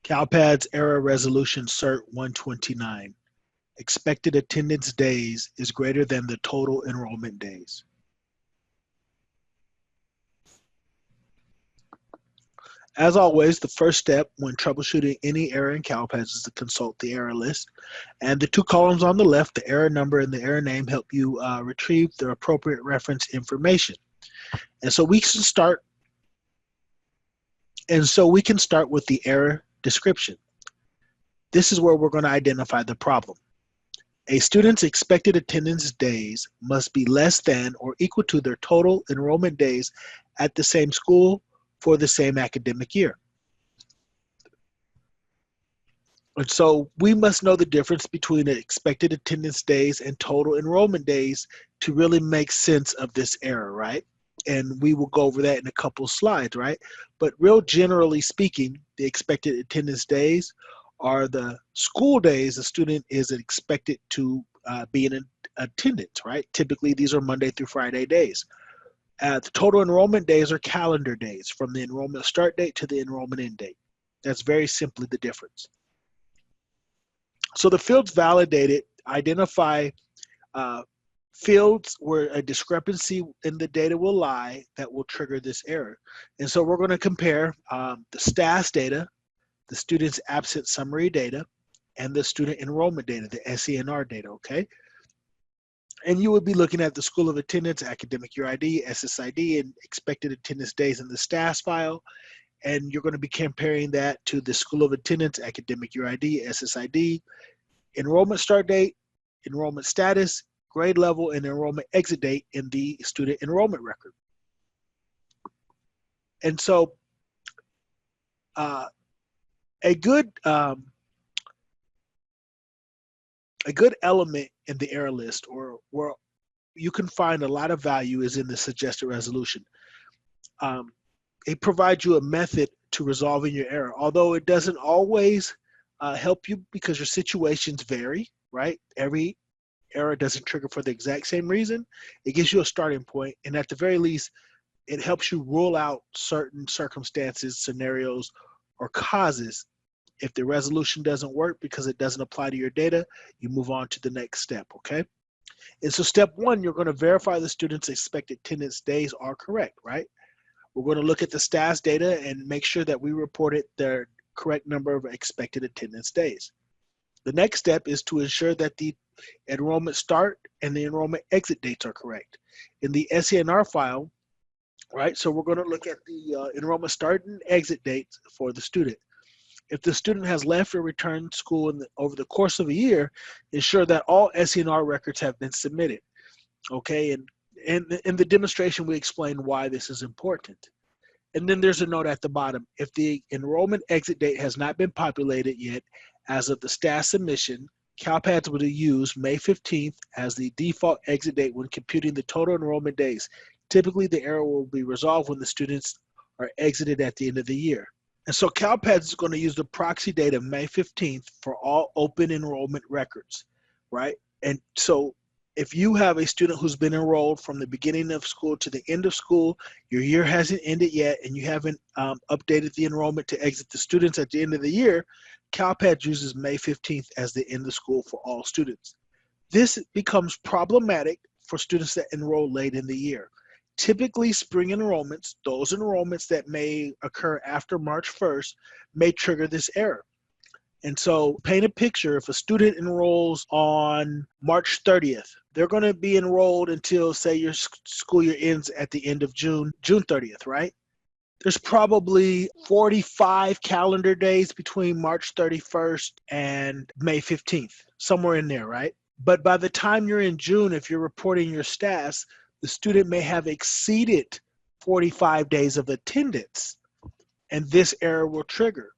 CALPADS Error Resolution CERT129. Expected attendance days is greater than the total enrollment days. As always, the first step when troubleshooting any error in CALPADS is to consult the error list. And the two columns on the left, the error number and the error name, help you retrieve the appropriate reference information. And so we can start with the error description. This is where we're going to identify the problem. A student's expected attendance days must be less than or equal to their total enrollment days at the same school for the same academic year. And so we must know the difference between the expected attendance days and total enrollment days to really make sense of this error, right? And we will go over that in a couple of slides, right? But real generally speaking, the expected attendance days are the school days a student is expected to be in attendance, right? Typically, these are Monday through Friday days. The total enrollment days are calendar days from the enrollment start date to the enrollment end date. That's very simply the difference. So the fields validated identify fields where a discrepancy in the data will lie that will trigger this error. And so we're going to compare the STAS data, the student's absent summary data, and the student enrollment data, the SENR data, okay? And you would be looking at the school of attendance, academic year ID, SSID, and expected attendance days in the STAS file. And you're going to be comparing that to the school of attendance, academic year ID, SSID, enrollment start date, enrollment status, grade level, and enrollment exit date in the student enrollment record. And so a good element in the error list, or where you can find a lot of value, is in the suggested resolution. It provides you a method to resolving your error, although it doesn't always help you because your situations vary, right? Every error doesn't trigger for the exact same reason. It gives you a starting point, and at the very least, it helps you rule out certain circumstances, scenarios, or causes. If the resolution doesn't work because it doesn't apply to your data, you move on to the next step, okay? And so step one, you're going to verify the student's expected attendance days are correct, right? We're going to look at the STAS data and make sure that we reported their correct number of expected attendance days. The next step is to ensure that the enrollment start and the enrollment exit dates are correct. In the SENR file, right, so we're going to look at the enrollment start and exit dates for the student. If the student has left or returned school over the course of a year, ensure that all SENR records have been submitted. Okay, and in the demonstration, we explain why this is important. And then there's a note at the bottom. If the enrollment exit date has not been populated yet, as of the STAS submission, CALPADS will use May 15th as the default exit date when computing the total enrollment days. Typically, the error will be resolved when the students are exited at the end of the year. And so CALPADS is going to use the proxy date of May 15th for all open enrollment records, right? And so if you have a student who's been enrolled from the beginning of school to the end of school, your year hasn't ended yet, and you haven't updated the enrollment to exit the students at the end of the year, CALPADS uses May 15th as the end of school for all students. This becomes problematic for students that enroll late in the year. Typically, spring enrollments, those enrollments that may occur after March 1st, may trigger this error. And so paint a picture. If a student enrolls on March 30th, they're going to be enrolled until, say, your school year ends at the end of June 30th, right? There's probably 45 calendar days between March 31st and May 15th, somewhere in there, right? But by the time you're in June, if you're reporting your STAS, the student may have exceeded 45 days of attendance, and this error will trigger.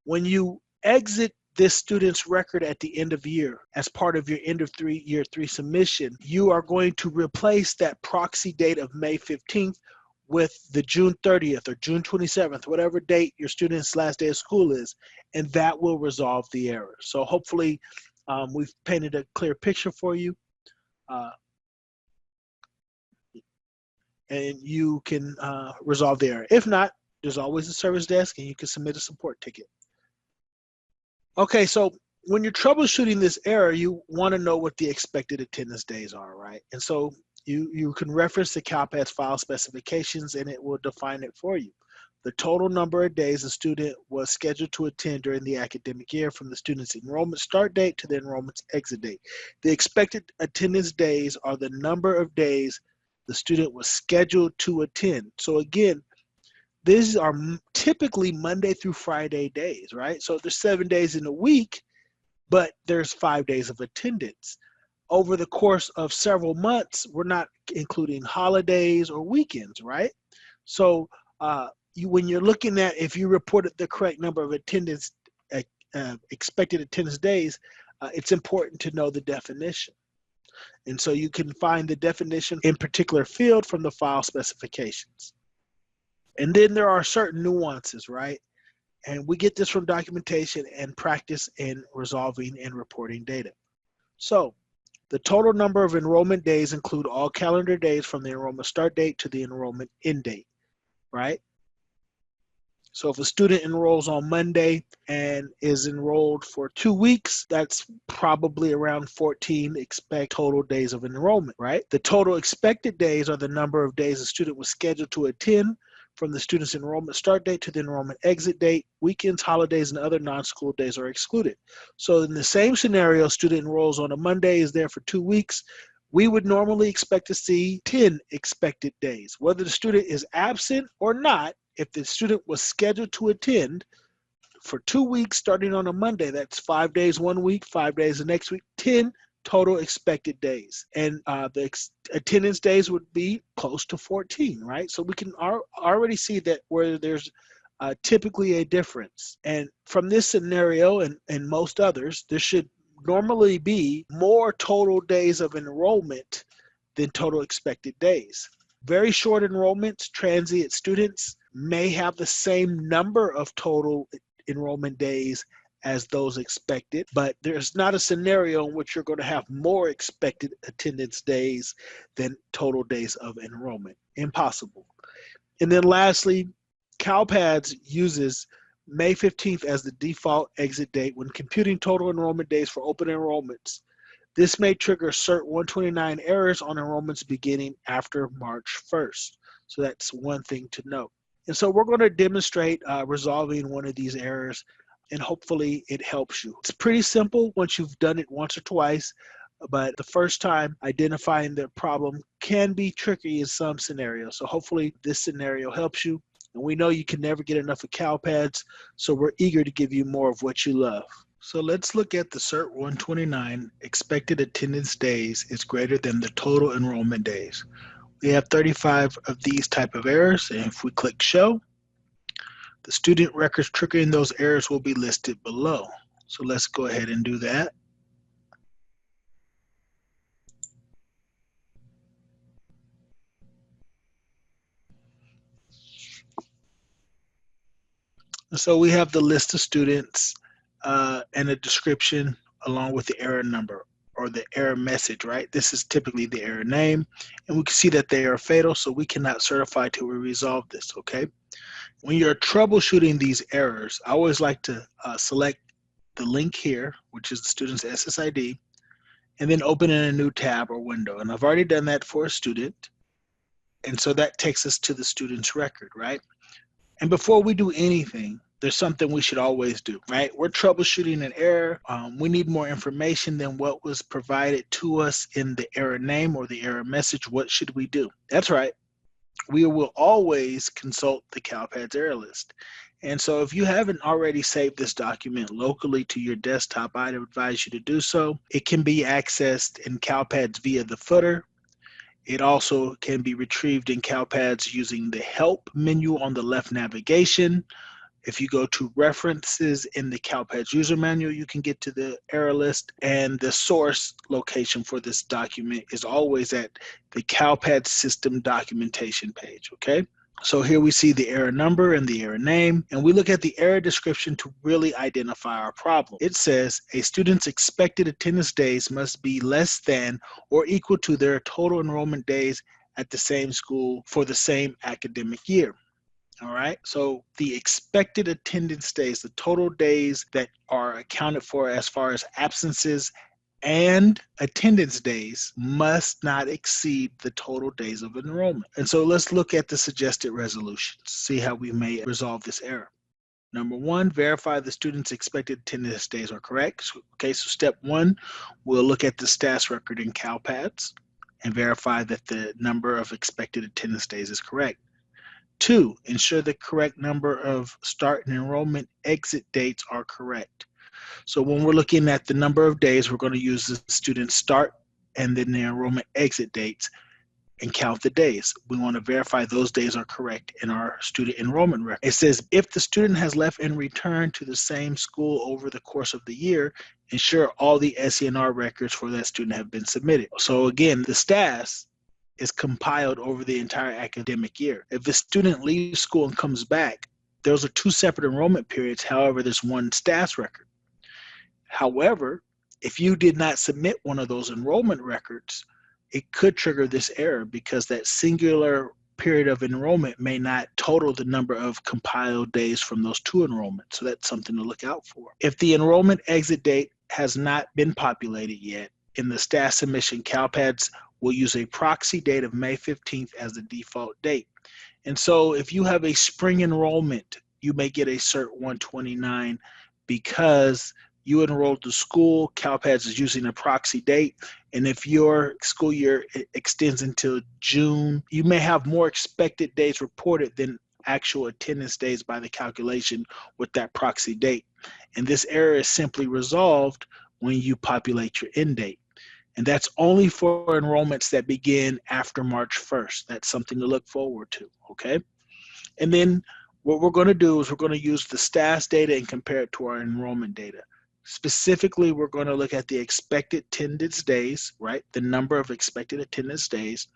When you exit this student's record at the end of year as part of your end of year 3 submission, you are going to replace that proxy date of May 15th with the June 30th or June 27th, whatever date your student's last day of school is, and that will resolve the error. So hopefully we've painted a clear picture for you. And you can resolve the error. If not, there's always a service desk and you can submit a support ticket. Okay, so when you're troubleshooting this error, you want to know what the expected attendance days are, right? And so you can reference the CALPADS file specifications and it will define it for you. The total number of days a student was scheduled to attend during the academic year from the student's enrollment start date to the enrollment's exit date. The expected attendance days are the number of days the student was scheduled to attend. So again, these are typically Monday through Friday days, right? So there's 7 days in a week, but there's 5 days of attendance. Over the course of several months, we're not including holidays or weekends, right? So when you're looking at if you reported the correct number of attendance, expected attendance days, it's important to know the definition. And so you can find the definition in particular field from the file specifications. And then there are certain nuances, right? And we get this from documentation and practice in resolving and reporting data. So the total number of enrollment days include all calendar days from the enrollment start date to the enrollment end date, right? So if a student enrolls on Monday and is enrolled for 2 weeks, that's probably around 14 total days of enrollment, right? The total expected days are the number of days a student was scheduled to attend from the student's enrollment start date to the enrollment exit date. Weekends, holidays, and other non-school days are excluded. So in the same scenario, student enrolls on a Monday, is there for 2 weeks, we would normally expect to see 10 expected days. Whether the student is absent or not, if the student was scheduled to attend for 2 weeks starting on a Monday, that's 5 days 1 week, 5 days the next week, 10 total expected days. And the attendance days would be close to 14, right? So we can already see that where there's typically a difference. And from this scenario and most others, there should normally be more total days of enrollment than total expected days. Very short enrollments, transient students may have the same number of total enrollment days as those expected, but there's not a scenario in which you're going to have more expected attendance days than total days of enrollment. Impossible. And then lastly, CALPADS uses May 15th as the default exit date when computing total enrollment days for open enrollments. This may trigger CERT129 errors on enrollments beginning after March 1st. So that's one thing to note. And so we're going to demonstrate resolving one of these errors, and hopefully it helps you. It's pretty simple once you've done it once or twice, but the first time identifying the problem can be tricky in some scenarios. So hopefully this scenario helps you. And we know you can never get enough of CALPADS, so we're eager to give you more of what you love. So let's look at the CERT129 expected attendance days is greater than the total enrollment days. We have 35 of these type of errors, and if we click show, the student records triggering those errors will be listed below. So let's go ahead and do that. So we have the list of students and a description along with the error number or the error message, right? This is typically the error name, and we can see that they are fatal, so we cannot certify till we resolve this, okay? When you're troubleshooting these errors, I always like to select the link here, which is the student's SSID, and then open in a new tab or window. And I've already done that for a student, and so that takes us to the student's record, right? And before we do anything, there's something we should always do, right? We're troubleshooting an error. We need more information than what was provided to us in the error name or the error message. What should we do? That's right. We will always consult the CALPADS error list. And so if you haven't already saved this document locally to your desktop, I'd advise you to do so. It can be accessed in CALPADS via the footer. It also can be retrieved in CALPADS using the help menu on the left navigation. If you go to references in the CALPADS user manual, you can get to the error list, and the source location for this document is always at the CALPADS system documentation page, okay? So here we see the error number and the error name, and we look at the error description to really identify our problem. It says a student's expected attendance days must be less than or equal to their total enrollment days at the same school for the same academic year. All right, so the expected attendance days, the total days that are accounted for as far as absences and attendance days, must not exceed the total days of enrollment. And so let's look at the suggested resolutions, see how we may resolve this error. Number one, verify the student's expected attendance days are correct. Okay, so step one, we'll look at the status record in CALPADS and verify that the number of expected attendance days is correct. Two, ensure the correct number of start and enrollment exit dates are correct. So when we're looking at the number of days, we're going to use the student start and then the enrollment exit dates and count the days. We want to verify those days are correct in our student enrollment record. It says if the student has left and returned to the same school over the course of the year, ensure all the SENR records for that student have been submitted. So again, the status is compiled over the entire academic year. If the student leaves school and comes back, those are two separate enrollment periods. However, there's one status record. However, if you did not submit one of those enrollment records, it could trigger this error because that singular period of enrollment may not total the number of compiled days from those two enrollments. So that's something to look out for. If the enrollment exit date has not been populated yet, in the staff submission, CALPADS will use a proxy date of May 15th as the default date. And so if you have a spring enrollment, you may get a CERT129 because you enrolled to school, CALPADS is using a proxy date, and if your school year extends until June, you may have more expected days reported than actual attendance days by the calculation with that proxy date. And this error is simply resolved when you populate your end date. And that's only for enrollments that begin after March 1st. That's something to look forward to, okay? And then what we're going to do is we're going to use the status data and compare it to our enrollment data. Specifically, we're going to look at the expected attendance days, right? The number of expected attendance days.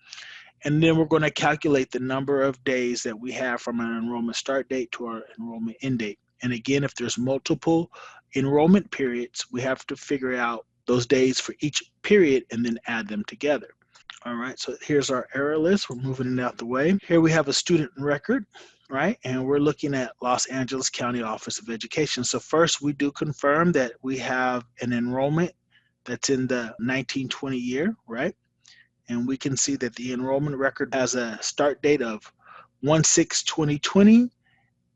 And then we're going to calculate the number of days that we have from our enrollment start date to our enrollment end date. And again, if there's multiple enrollment periods, we have to figure out those days for each period and then add them together. All right, so here's our error list. We're moving it out the way. Here we have a student record, right? And we're looking at Los Angeles County Office of Education. So first, we do confirm that we have an enrollment that's in the 1920 year, right? And we can see that the enrollment record has a start date of 1/6/2020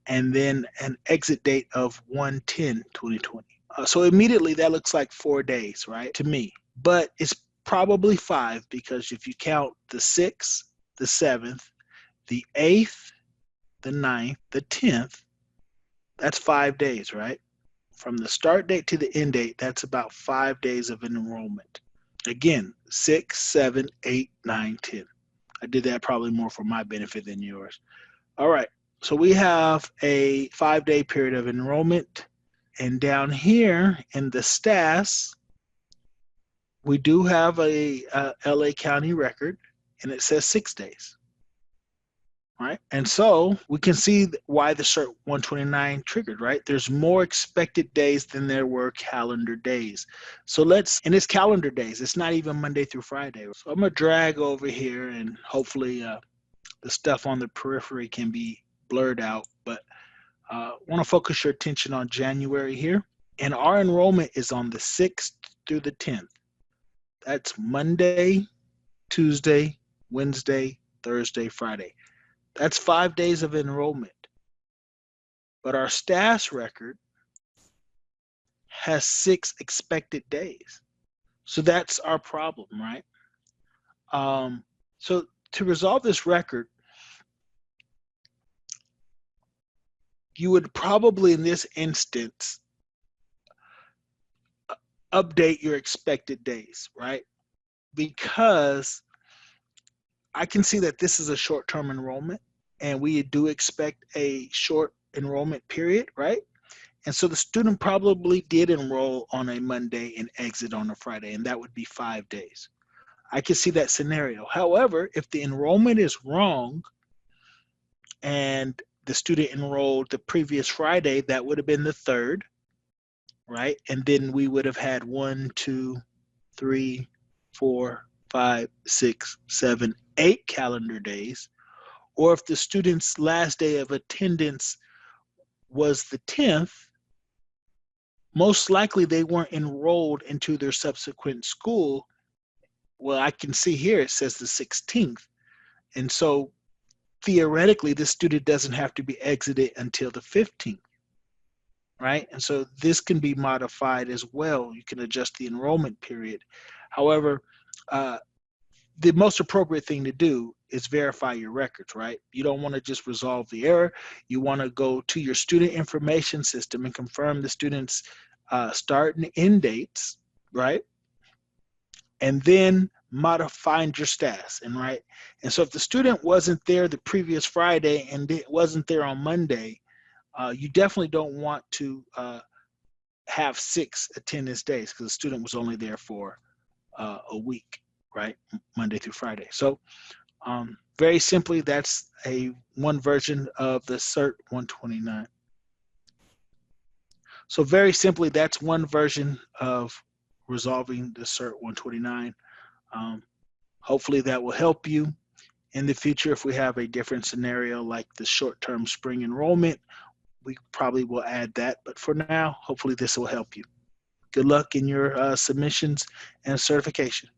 and then an exit date of 1/10/2020. So immediately that looks like 4 days, right, to me. But it's probably 5 because if you count the 6th, the 7th, the 8th, the 9th, the 10th, that's 5 days, right? From the start date to the end date, that's about 5 days of enrollment. Again, 6, 7, 8, 9, 10. I did that probably more for my benefit than yours. All right, so we have a 5-day period of enrollment. And down here in the stats, we do have a LA County record, and it says 6 days. Right? And so we can see why the CERT129 triggered, right? There's more expected days than there were calendar days. So and it's calendar days. It's not even Monday through Friday. So I'm gonna drag over here and hopefully the stuff on the periphery can be blurred out, but I wanna focus your attention on January here. And our enrollment is on the 6th through the 10th. That's Monday, Tuesday, Wednesday, Thursday, Friday. That's 5 days of enrollment. But our status record has 6 expected days. So that's our problem, right? So to resolve this record, you would probably in this instance update your expected days, right? Because I can see that this is a short-term enrollment and we do expect a short enrollment period, right? And so the student probably did enroll on a Monday and exit on a Friday, and that would be 5 days. I can see that scenario. However, if the enrollment is wrong and the student enrolled the previous Friday, that would have been the 3rd, right? And then we would have had 1, 2, 3, 4, 5, 6, 7, 8 calendar days. or if the student's last day of attendance was the 10th, most likely they weren't enrolled into their subsequent school. Well, I can see here it says the 16th. And so theoretically, this student doesn't have to be exited until the 15th, right? And so this can be modified as well. You can adjust the enrollment period. However, the most appropriate thing to do is verify your records, right? You don't want to just resolve the error. You want to go to your student information system and confirm the student's start and end dates, right? And then find your status, and right. And so if the student wasn't there the previous Friday and it wasn't there on Monday, you definitely don't want to have 6 attendance days because the student was only there for a week, right? Monday through Friday. So very simply, that's one version of the CERT129. So very simply, that's one version of resolving the CERT129. Hopefully that will help you in the future. If we have a different scenario like the short-term spring enrollment, we probably will add that. But for now, hopefully this will help you. Good luck in your submissions and certification.